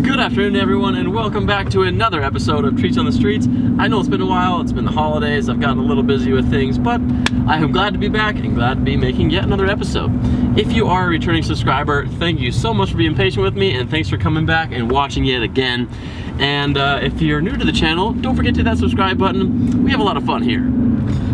Good afternoon, everyone, and welcome back to another episode of Treats on the Streets. I know it's been a while, it's been the holidays, I've gotten a little busy with things, but I am glad to be back and glad to be making yet another episode. If you are a returning subscriber, thank you so much for being patient with me, and thanks for coming back and watching yet again. And if you're new to the channel, don't forget to hit that subscribe button. We have a lot of fun here.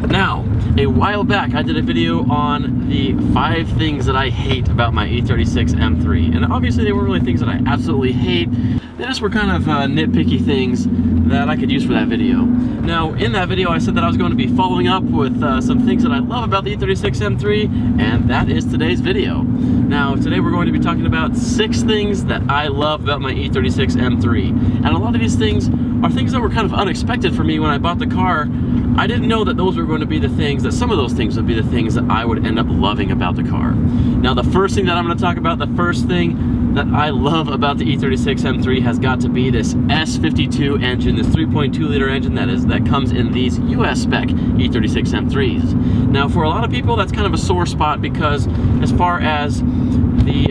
Now, a while back, I did a video on the 5 things that I hate about my E36 M3. And obviously, they weren't really things that I absolutely hate. They just were kind of nitpicky things that I could use for that video. Now, in that video, I said that I was going to be following up with some things that I love about the E36 M3, and that is today's video. Now, today we're going to be talking about 6 things that I love about my E36 M3. And a lot of these things are things that were kind of unexpected for me when I bought the car. I didn't know that those were going to be the things, that some of those things would be the things that I would end up loving about the car. Now, the first thing that I'm going to talk about, the first thing that I love about the E36 M3 has got to be this S52 engine, this 3.2 liter engine that comes in these US spec E36 M3s. Now, for a lot of people, that's kind of a sore spot because as far as the,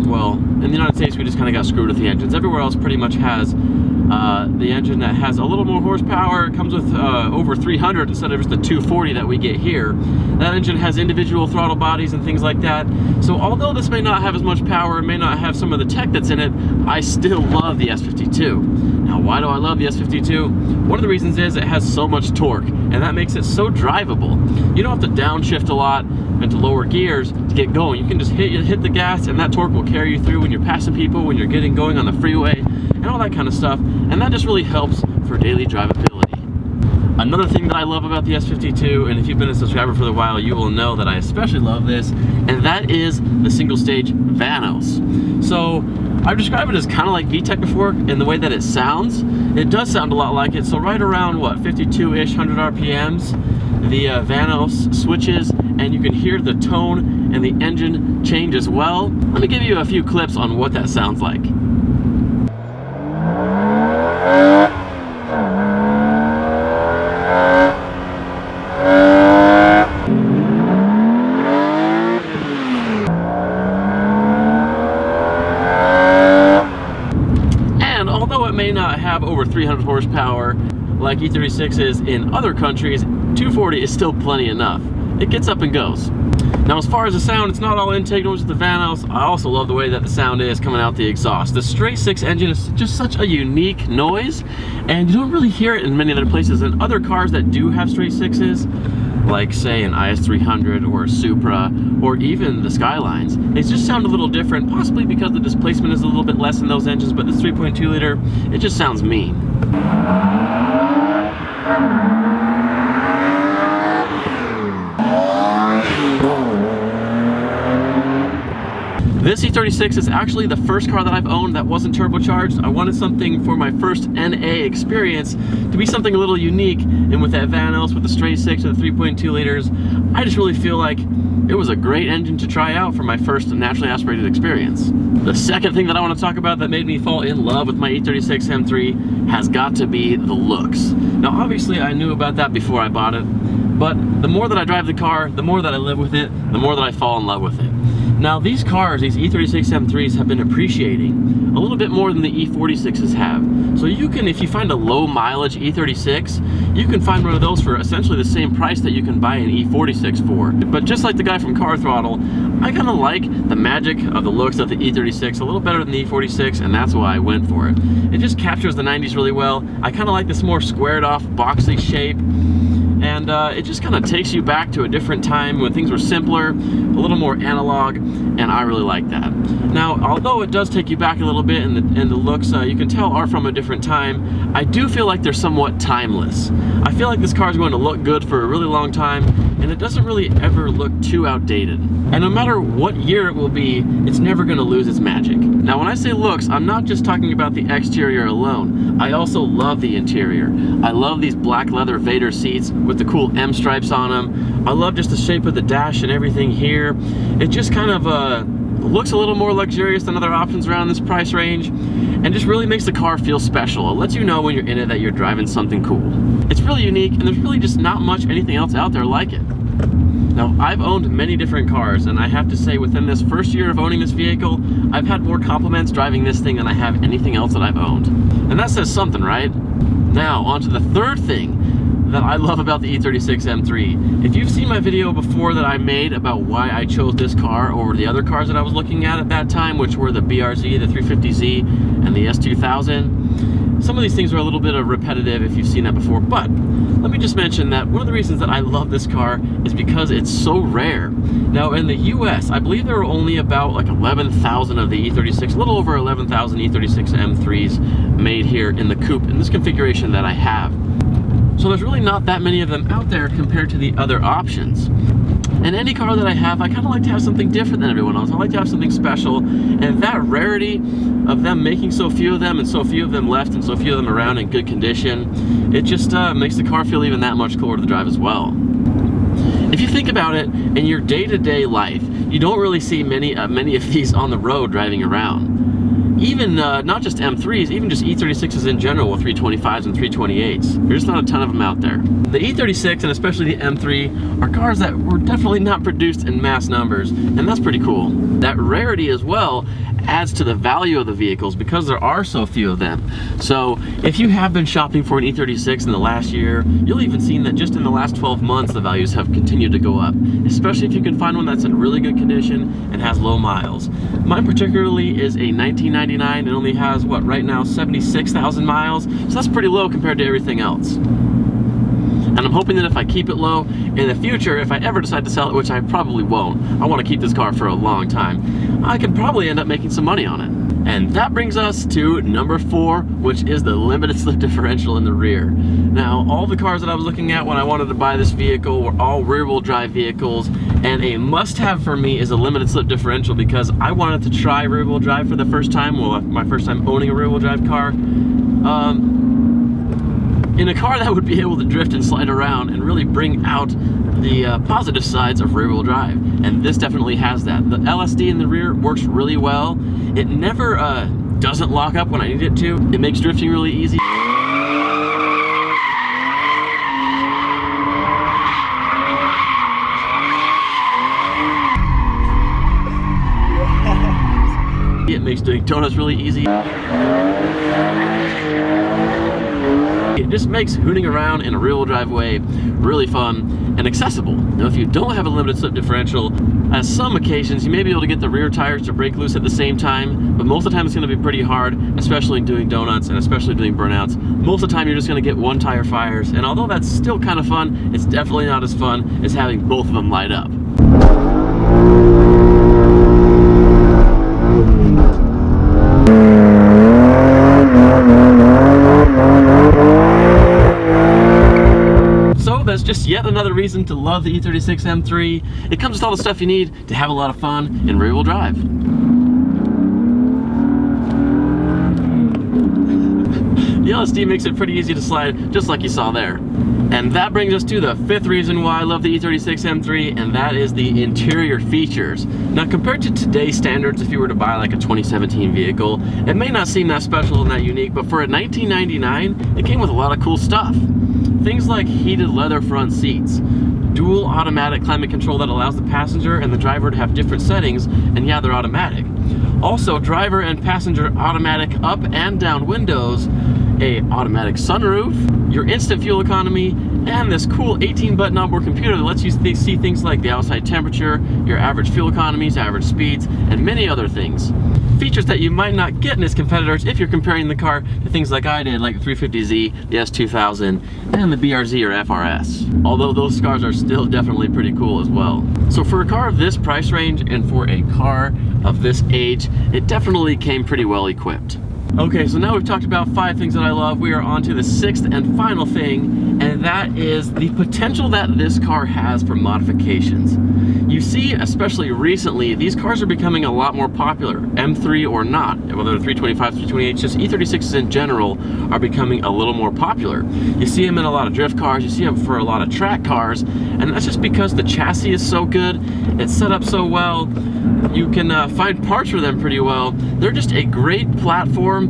well, in the United States, we just kind of got screwed with the engines. Everywhere else pretty much has the engine that has a little more horsepower. It comes with over 300 instead of just the 240 that we get here. That engine has individual throttle bodies and things like that. So although this may not have as much power, it may not have some of the tech that's in it, I still love the S52. Now, why do I love the S52? One of the reasons is it has so much torque, and that makes it so drivable. You don't have to downshift a lot into lower gears to get going. You can just hit the gas, and that torque will carry you through when you're passing people, when you're getting going on the freeway, and all that kind of stuff. And that just really helps for daily drivability. Another thing that I love about the S52, and if you've been a subscriber for a while, you will know that I especially love this, and that is the single stage Vanos. So I've described it as kind of like VTEC before in the way that it sounds. It does sound a lot like it. So right around, what, 52-ish, 100 RPMs, the Vanos switches, and you can hear the tone and the engine change as well. Let me give you a few clips on what that sounds like. May not have over 300 horsepower like E36 is in other countries, 240 is still plenty enough. It gets up and goes. Now, as far as the sound, it's not all intake nor just the Vanos. I also love the way that the sound is coming out the exhaust. The straight 6 engine is just such a unique noise, and you don't really hear it in many other places. In other cars that do have straight 6s, like say an IS300 or a Supra, or even the Skylines, they just sound a little different, possibly because the displacement is a little bit less in those engines, but this 3.2 liter, it just sounds mean. This E36 is actually the first car that I've owned that wasn't turbocharged. I wanted something for my first NA experience to be something a little unique, and with that Vanos, with the straight 6 and the 3.2 liters, I just really feel like it was a great engine to try out for my first naturally aspirated experience. The second thing that I want to talk about that made me fall in love with my E36 M3 has got to be the looks. Now, obviously, I knew about that before I bought it, but the more that I drive the car, the more that I live with it, the more that I fall in love with it. Now, these cars, these E36 M3s, have been appreciating a little bit more than the E46s have. So you can, if you find a low mileage E36, you can find one of those for essentially the same price that you can buy an E46 for. But just like the guy from Car Throttle, I kind of like the magic of the looks of the E36 a little better than the E46, and that's why I went for it. It just captures the 90s really well. I kind of like this more squared off, boxy shape. And it just kind of takes you back to a different time when things were simpler, a little more analog, and I really like that. Now, although it does take you back a little bit, and the looks you can tell are from a different time, I do feel like they're somewhat timeless. I feel like this car is going to look good for a really long time, and it doesn't really ever look too outdated. And no matter what year it will be, it's never going to lose its magic. Now, when I say looks, I'm not just talking about the exterior alone. I also love the interior. I love these black leather Vader seats with the cool M stripes on them. I love just the shape of the dash and everything here. It just kind of looks a little more luxurious than other options around this price range, and just really makes the car feel special. It lets you know when you're in it that you're driving something cool. It's really unique, and there's really just not much anything else out there like it. Now, I've owned many different cars, and I have to say within this first year of owning this vehicle, I've had more compliments driving this thing than I have anything else that I've owned. And that says something, right? Now, on to the third thing that I love about the E36 M3. If you've seen my video before that I made about why I chose this car over the other cars that I was looking at that time, which were the BRZ, the 350Z, and the S2000, some of these things are a little bit repetitive if you've seen that before, but let me just mention that one of the reasons that I love this car is because it's so rare. Now in the US, I believe there are only about like 11,000 of the E36, a little over 11,000 E36 M3s made here in the coupe in this configuration that I have. So there's really not that many of them out there compared to the other options. And any car that I have, I kind of like to have something different than everyone else. I like to have something special, and that rarity of them making so few of them and so few of them left and so few of them around in good condition, it just makes the car feel even that much cooler to drive as well. If you think about it, in your day-to-day life, you don't really see many of these on the road driving around. Even not just M3s, even just E36s in general with 325s and 328s. There's not a ton of them out there. The E36 and especially the M3 are cars that were definitely not produced in mass numbers, and that's pretty cool. That rarity as well adds to the value of the vehicles because there are so few of them. So if you have been shopping for an E36 in the last year, you'll even seen that just in the last 12 months the values have continued to go up, especially if you can find one that's in really good condition and has low miles. Mine particularly is a 1999 and only has, what, right now 76,000 miles, so that's pretty low compared to everything else. And I'm hoping that if I keep it low in the future, if I ever decide to sell it, which I probably won't, I want to keep this car for a long time, I could probably end up making some money on it. And that brings us to number 4, which is the limited slip differential in the rear. Now, all the cars that I was looking at when I wanted to buy this vehicle were all rear-wheel drive vehicles, and a must-have for me is a limited slip differential because I wanted to try rear-wheel drive for the first time, well, my first time owning a rear-wheel drive car. In a car that would be able to drift and slide around and really bring out the positive sides of rear-wheel drive. And this definitely has that. The LSD in the rear works really well. It never doesn't lock up when I need it to. It makes drifting really easy. It makes doing donuts really easy. It just makes hooning around in a rear-wheel drive way really fun and accessible. Now, if you don't have a limited slip differential, on some occasions you may be able to get the rear tires to break loose at the same time, but most of the time it's going to be pretty hard, especially doing donuts and especially doing burnouts. Most of the time you're just going to get one tire fires, and although that's still kind of fun, it's definitely not as fun as having both of them light up. That's just yet another reason to love the E36 M3. It comes with all the stuff you need to have a lot of fun in rear-wheel drive. The LSD makes it pretty easy to slide, just like you saw there. And that brings us to the 5th reason why I love the E36 M3, and that is the interior features. Now, compared to today's standards, if you were to buy like a 2017 vehicle, it may not seem that special and that unique, but for a 1999, it came with a lot of cool stuff. Things like heated leather front seats, dual automatic climate control that allows the passenger and the driver to have different settings, and yeah, they're automatic. Also, driver and passenger automatic up and down windows, a automatic sunroof, your instant fuel economy, and this cool 18-button onboard computer that lets you see things like the outside temperature, your average fuel economies, average speeds, and many other things. Features that you might not get in its competitors if you're comparing the car to things like I did, like the 350Z, the S2000, and the BRZ or FRS. Although those cars are still definitely pretty cool as well. So for a car of this price range and for a car of this age, it definitely came pretty well equipped. Okay, so now we've talked about 5 things that I love. We are on to the 6th and final thing, and that is the potential that this car has for modifications. You see, especially recently, these cars are becoming a lot more popular, M3 or not, whether they're 325s, 328s, just E36s in general are becoming a little more popular. You see them in a lot of drift cars, you see them for a lot of track cars, and that's just because the chassis is so good, it's set up so well, you can find parts for them pretty well. They're just a great platform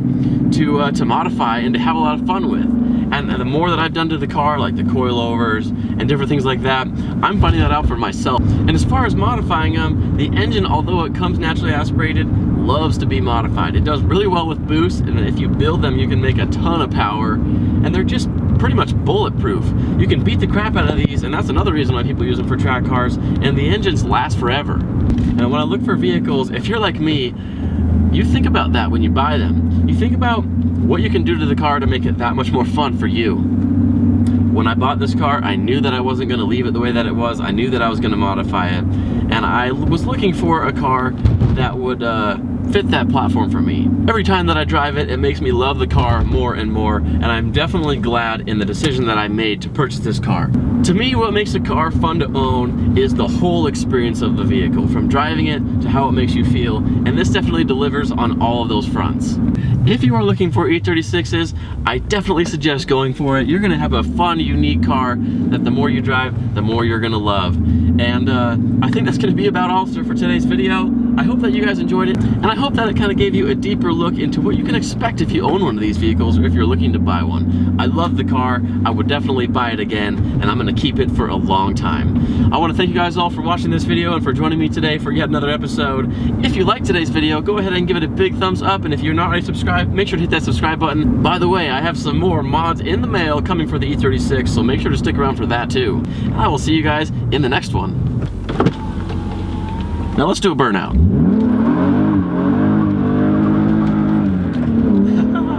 to modify and to have a lot of fun with. And the more that I've done to the car, like the coilovers and different things like that, I'm finding that out for myself. And as far as modifying them, the engine, although it comes naturally aspirated, loves to be modified. It does really well with boost, and if you build them, you can make a ton of power, and they're just pretty much bulletproof. You can beat the crap out of these, and that's another reason why people use them for track cars, and the engines last forever. And when I look for vehicles, if you're like me, you think about that when you buy them. You think about what you can do to the car to make it that much more fun for you. When I bought this car, I knew that I wasn't going to leave it the way that it was. I knew that I was going to modify it, and I was looking for a car that would fit that platform for me. Every time that I drive it, it makes me love the car more and more, and I'm definitely glad in the decision that I made to purchase this car. To me, what makes a car fun to own is the whole experience of the vehicle, from driving it to how it makes you feel, and this definitely delivers on all of those fronts. If you are looking for E36s, I definitely suggest going for it. You're gonna have a fun, unique car that the more you drive, the more you're gonna love. And I think that's gonna be about all for today's video. I hope that you guys enjoyed it, and I hope that it kind of gave you a deeper look into what you can expect if you own one of these vehicles or if you're looking to buy one. I love the car. I would definitely buy it again, and I'm gonna keep it for a long time. I wanna thank you guys all for watching this video and for joining me today for yet another episode. If you liked today's video, go ahead and give it a big thumbs up, and if you're not already subscribed, make sure to hit that subscribe button. By the way, I have some more mods in the mail coming for the E36, so make sure to stick around for that too. And I will see you guys in the next one. Now let's do a burnout.